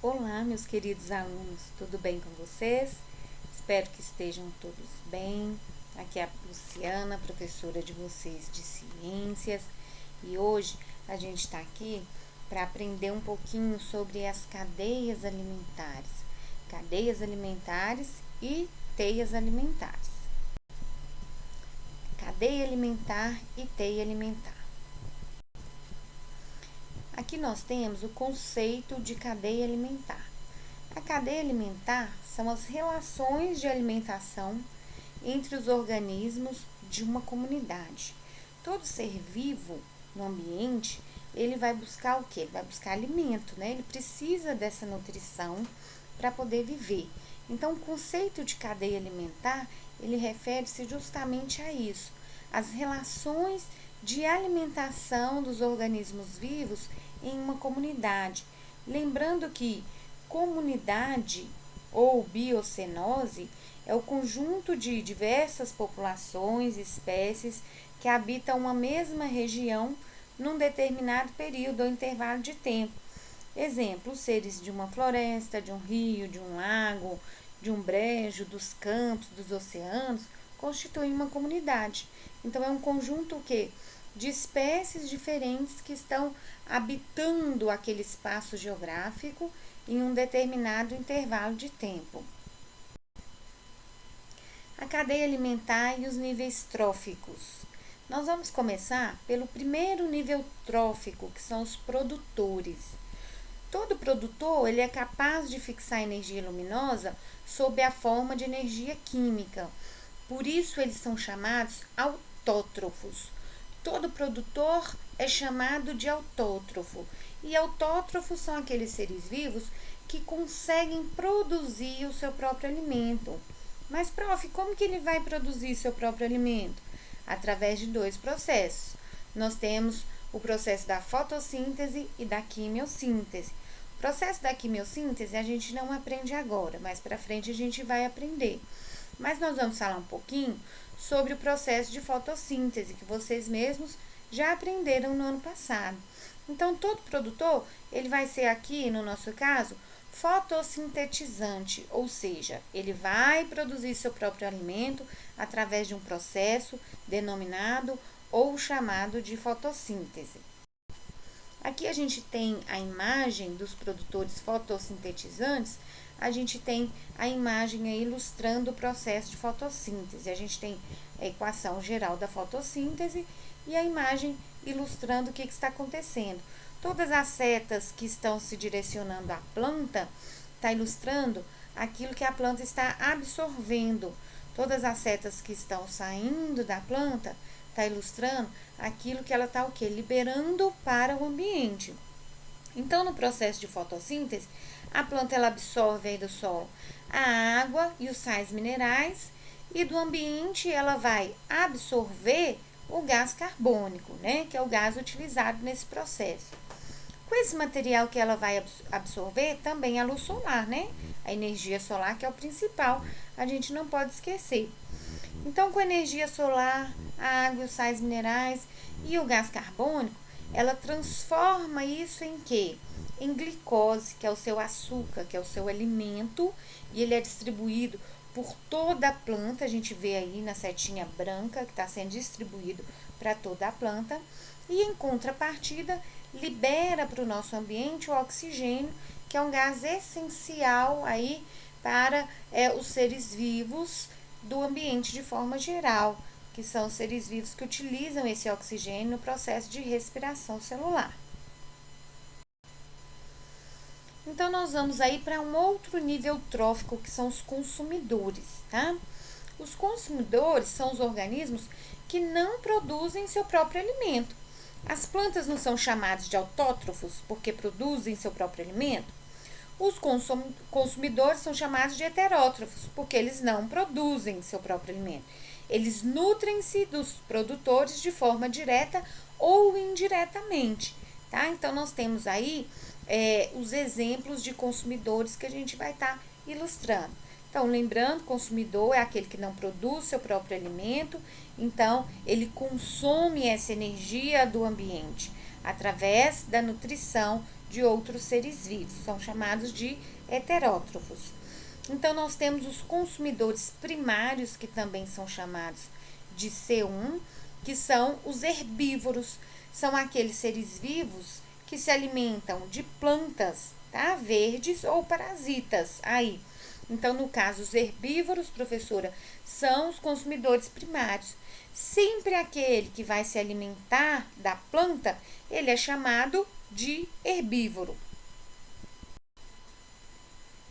Olá, meus queridos alunos, tudo bem com vocês? Espero que estejam todos bem. Aqui é a Luciana, professora de vocês de ciências, e hoje a gente está aqui para aprender um pouquinho sobre as cadeias alimentares e teias alimentares. Cadeia alimentar e teia alimentar. Aqui nós temos o conceito de cadeia alimentar. A cadeia alimentar são as relações de alimentação entre os organismos de uma comunidade. Todo ser vivo no ambiente, ele vai buscar o quê? Ele vai buscar alimento, né? Ele precisa dessa nutrição para poder viver. Então, o conceito de cadeia alimentar, ele refere-se justamente a isso, as relações de alimentação dos organismos vivos em uma comunidade. Lembrando que comunidade ou biocenose é o conjunto de diversas populações, espécies que habitam uma mesma região num determinado período ou intervalo de tempo. Exemplo, os seres de uma floresta, de um rio, de um lago, de um brejo, dos campos, dos oceanos, constituem uma comunidade. Então, é um conjunto o quê? De espécies diferentes que estão habitando aquele espaço geográfico em um determinado intervalo de tempo. A cadeia alimentar e os níveis tróficos. Nós vamos começar pelo primeiro nível trófico, que são os produtores. Todo produtor ele é capaz de fixar energia luminosa sob a forma de energia química. Por isso eles são chamados autótrofos. Todo produtor é chamado de autótrofo. E autótrofos são aqueles seres vivos que conseguem produzir o seu próprio alimento. Mas, prof, como que ele vai produzir seu próprio alimento? Através de dois processos. Nós temos o processo da fotossíntese e da quimiossíntese. O processo da quimiossíntese a gente não aprende agora, mais para frente a gente vai aprender. Mas nós vamos falar um pouquinho sobre o processo de fotossíntese, que vocês mesmos já aprenderam no ano passado. Então, todo produtor, ele vai ser aqui, no nosso caso, fotossintetizante, ou seja, ele vai produzir seu próprio alimento através de um processo denominado ou chamado de fotossíntese. Aqui a gente tem a imagem dos produtores fotossintetizantes, a gente tem a imagem aí ilustrando o processo de fotossíntese. A gente tem a equação geral da fotossíntese e a imagem ilustrando o que está acontecendo. Todas as setas que estão se direcionando à planta, está ilustrando aquilo que a planta está absorvendo. Todas as setas que estão saindo da planta, está ilustrando aquilo que ela está o quê? Liberando para o ambiente. Então, no processo de fotossíntese, a planta ela absorve aí do solo a água e os sais minerais, e do ambiente ela vai absorver o gás carbônico, né, que é o gás utilizado nesse processo. Com esse material que ela vai absorver, também a luz solar, né, a energia solar, que é o principal, a gente não pode esquecer. Então, com a energia solar, a água, os sais minerais e o gás carbônico, ela transforma isso em quê? Em glicose, que é o seu açúcar, que é o seu alimento, e ele é distribuído por toda a planta. A gente vê aí na setinha branca que está sendo distribuído para toda a planta, e em contrapartida libera para o nosso ambiente o oxigênio, que é um gás essencial aí para os seres vivos do ambiente de forma geral, que são os seres vivos que utilizam esse oxigênio no processo de respiração celular. Então, nós vamos aí para um outro nível trófico, que são os consumidores, tá? Os consumidores são os organismos que não produzem seu próprio alimento. As plantas não são chamadas de autótrofos porque produzem seu próprio alimento? Os consumidores são chamados de heterótrofos porque eles não produzem seu próprio alimento. Eles nutrem-se dos produtores de forma direta ou indiretamente, tá? Então, nós temos aí os exemplos de consumidores que a gente vai estar ilustrando. Então, lembrando, consumidor é aquele que não produz seu próprio alimento, então ele consome essa energia do ambiente através da nutrição de outros seres vivos, são chamados de heterótrofos. Então, nós temos os consumidores primários, que também são chamados de C1, que são os herbívoros, são aqueles seres vivos que se alimentam de plantas, tá? Verdes ou parasitas, aí. Então, no caso, os herbívoros, professora, são os consumidores primários. Sempre aquele que vai se alimentar da planta, ele é chamado de herbívoro.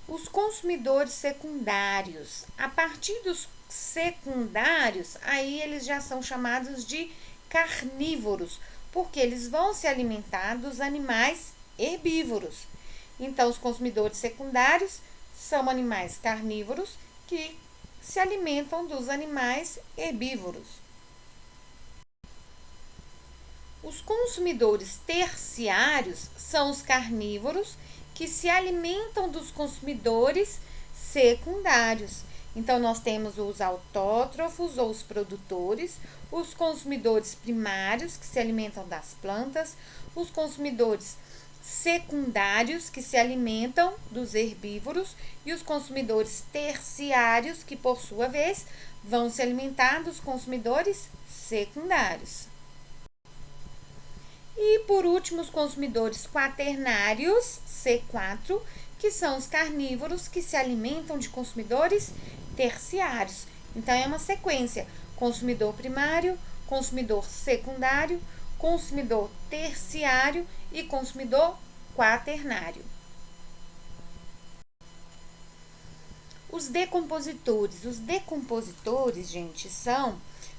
Os consumidores secundários, a partir dos secundários, aí eles já são chamados de carnívoros, porque eles vão se alimentar dos animais herbívoros. Então, os consumidores secundários são animais carnívoros que se alimentam dos animais herbívoros. Os consumidores terciários são os carnívoros que se alimentam dos consumidores secundários. Então, nós temos os autótrofos ou os produtores, os consumidores primários, que se alimentam das plantas, os consumidores secundários, que se alimentam dos herbívoros, e os consumidores terciários, que por sua vez vão se alimentar dos consumidores secundários. E por último, os consumidores quaternários, C4, que são os carnívoros que se alimentam de consumidores terciários. Então, é uma sequência: consumidor primário, consumidor secundário, consumidor terciário e consumidor quaternário. Os decompositores, gente, são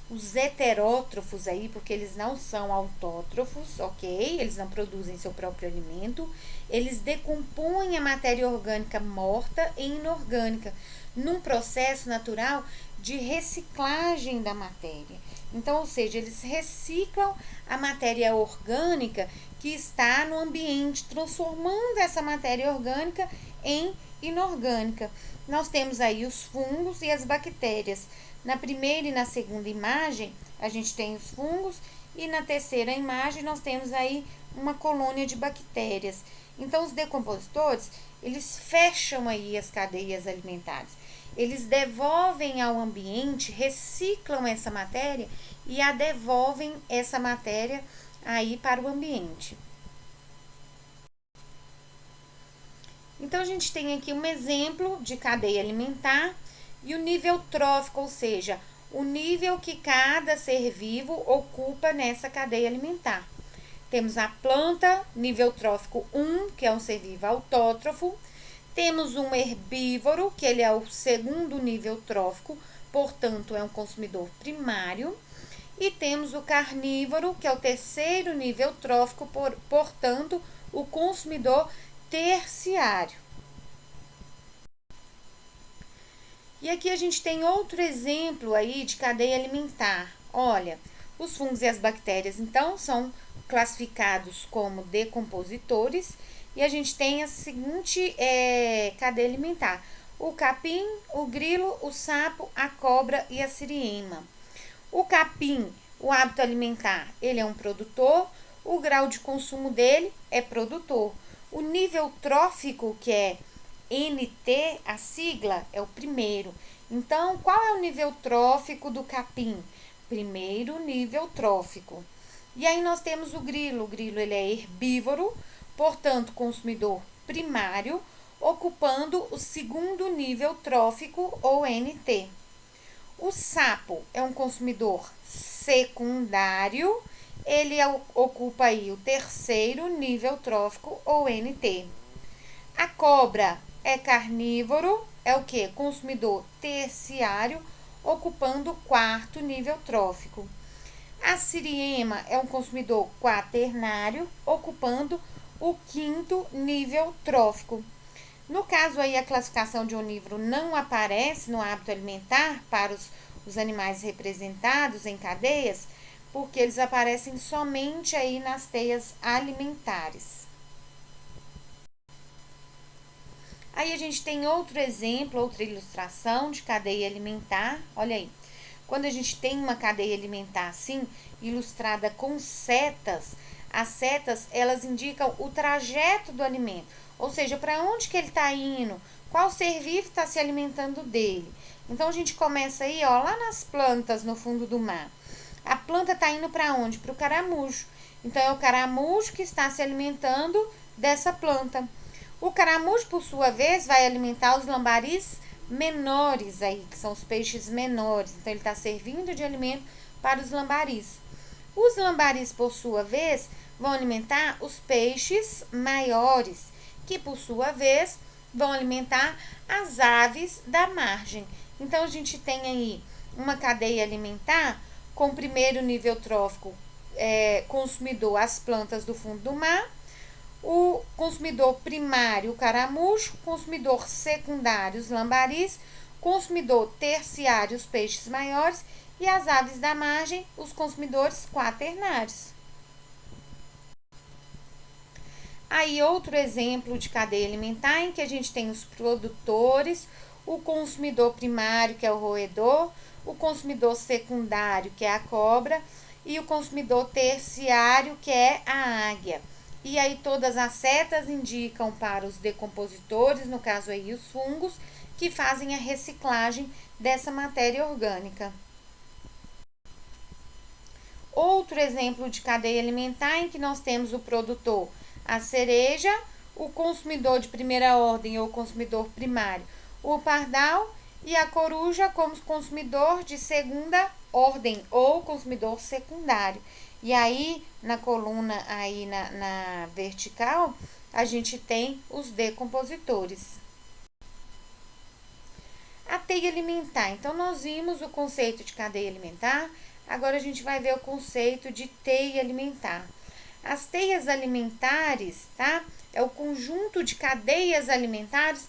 os heterótrofos aí, porque eles não são autótrofos, ok? Eles não produzem seu próprio alimento. Eles decompõem a matéria orgânica morta em inorgânica, num processo natural de reciclagem da matéria. Então, ou seja, eles reciclam a matéria orgânica que está no ambiente, transformando essa matéria orgânica em inorgânica. Nós temos aí os fungos e as bactérias. Na primeira e na segunda imagem, a gente tem os fungos, e na terceira imagem nós temos aí uma colônia de bactérias. Então, os decompositores, eles fecham aí as cadeias alimentares. Eles devolvem ao ambiente, reciclam essa matéria e a devolvem essa matéria aí para o ambiente. Então, a gente tem aqui um exemplo de cadeia alimentar e o nível trófico, ou seja, o nível que cada ser vivo ocupa nessa cadeia alimentar. Temos a planta, nível trófico 1, que é um ser vivo autótrofo. Temos um herbívoro, que ele é o segundo nível trófico, portanto, é um consumidor primário. E temos o carnívoro, que é o terceiro nível trófico, portanto, o consumidor terciário. E aqui a gente tem outro exemplo aí de cadeia alimentar. Olha, os fungos e as bactérias, então, são classificados como decompositores. E a gente tem a seguinte cadeia alimentar: o capim, o grilo, o sapo, a cobra e a siriema. O capim, o hábito alimentar, ele é um produtor, o grau de consumo dele é produtor. O nível trófico, que é NT, a sigla, é o primeiro. Então, qual é o nível trófico do capim? Primeiro nível trófico. E aí nós temos o grilo. O grilo, ele é herbívoro, portanto, consumidor primário, ocupando o segundo nível trófico, ou NT. O sapo é um consumidor secundário, ele ocupa aí o terceiro nível trófico, ou NT. A cobra é carnívoro, é o que? Consumidor terciário, ocupando o quarto nível trófico. A siriema é um consumidor quaternário, ocupando o quinto nível trófico. No caso aí, a classificação de onívoro não aparece no hábito alimentar para os animais representados em cadeias, porque eles aparecem somente aí nas teias alimentares. Aí a gente tem outro exemplo, outra ilustração de cadeia alimentar. Olha aí, quando a gente tem uma cadeia alimentar assim, ilustrada com setas, as setas, elas indicam o trajeto do alimento, ou seja, para onde que ele está indo, qual ser vivo está se alimentando dele. Então, a gente começa aí, ó, lá nas plantas no fundo do mar. A planta está indo para onde? Para o caramujo. Então, é o caramujo que está se alimentando dessa planta. O caramujo, por sua vez, vai alimentar os lambaris menores aí, que são os peixes menores. Então, ele está servindo de alimento para os lambaris. Os lambaris, por sua vez, vão alimentar os peixes maiores, que por sua vez vão alimentar as aves da margem. Então, a gente tem aí uma cadeia alimentar com o primeiro nível trófico consumidor, as plantas do fundo do mar, o consumidor primário, o caramujo, consumidor secundário, os lambaris, consumidor terciário, os peixes maiores, e as aves da margem, os consumidores quaternários. Aí, outro exemplo de cadeia alimentar em que a gente tem os produtores, o consumidor primário, que é o roedor, o consumidor secundário, que é a cobra, e o consumidor terciário, que é a águia. E aí, todas as setas indicam para os decompositores, no caso aí os fungos, que fazem a reciclagem dessa matéria orgânica. Outro exemplo de cadeia alimentar em que nós temos o produtor, a cereja, o consumidor de primeira ordem ou consumidor primário, o pardal, e a coruja como consumidor de segunda ordem ou consumidor secundário. E aí, na coluna aí na vertical, a gente tem os decompositores. A teia alimentar. Então, nós vimos o conceito de cadeia alimentar. Agora, a gente vai ver o conceito de teia alimentar. As teias alimentares, tá? É o conjunto de cadeias alimentares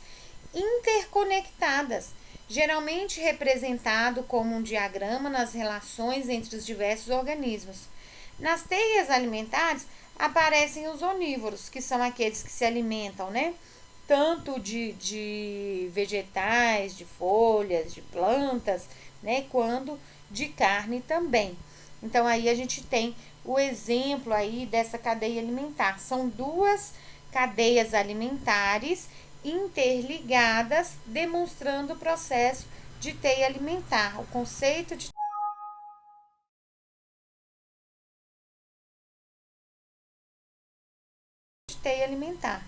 interconectadas, geralmente representado como um diagrama nas relações entre os diversos organismos. Nas teias alimentares aparecem os onívoros, que são aqueles que se alimentam, né? Tanto de vegetais, de folhas, de plantas, né? Quanto de carne também. Então, aí a gente tem o exemplo aí dessa cadeia alimentar. São duas cadeias alimentares interligadas, demonstrando o processo de teia alimentar. O conceito de teia alimentar.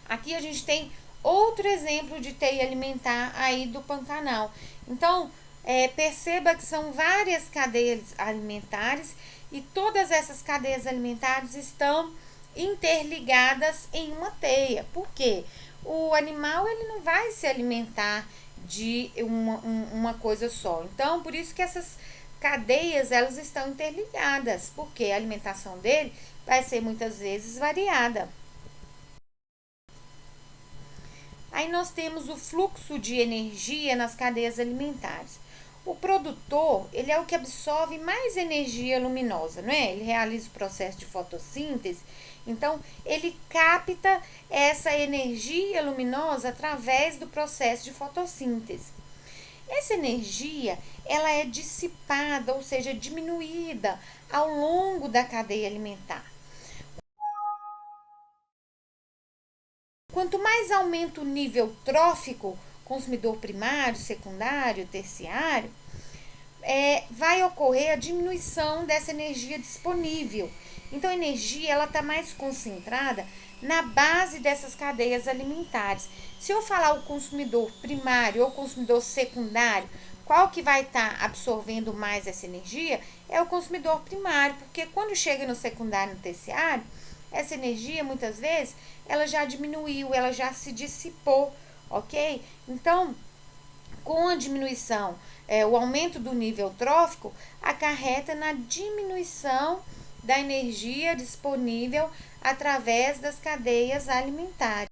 Aqui a gente tem outro exemplo de teia alimentar aí do Pantanal. Então, perceba que são várias cadeias alimentares e todas essas cadeias alimentares estão interligadas em uma teia. Por quê? O animal ele não vai se alimentar de uma coisa só. Então, por isso que essas cadeias elas estão interligadas, porque a alimentação dele vai ser muitas vezes variada. Aí nós temos o fluxo de energia nas cadeias alimentares. O produtor, ele é o que absorve mais energia luminosa, não é? Ele realiza o processo de fotossíntese, então ele capta essa energia luminosa através do processo de fotossíntese. Essa energia, ela é dissipada, ou seja, diminuída ao longo da cadeia alimentar. Quanto mais aumenta o nível trófico, consumidor primário, secundário, terciário, vai ocorrer a diminuição dessa energia disponível. Então, a energia ela está mais concentrada na base dessas cadeias alimentares. Se eu falar o consumidor primário ou consumidor secundário, qual que vai estar absorvendo mais essa energia? É o consumidor primário, porque quando chega no secundário e no terciário, essa energia, muitas vezes, ela já diminuiu, ela já se dissipou, ok? Então, com a diminuição, o aumento do nível trófico acarreta na diminuição da energia disponível através das cadeias alimentares.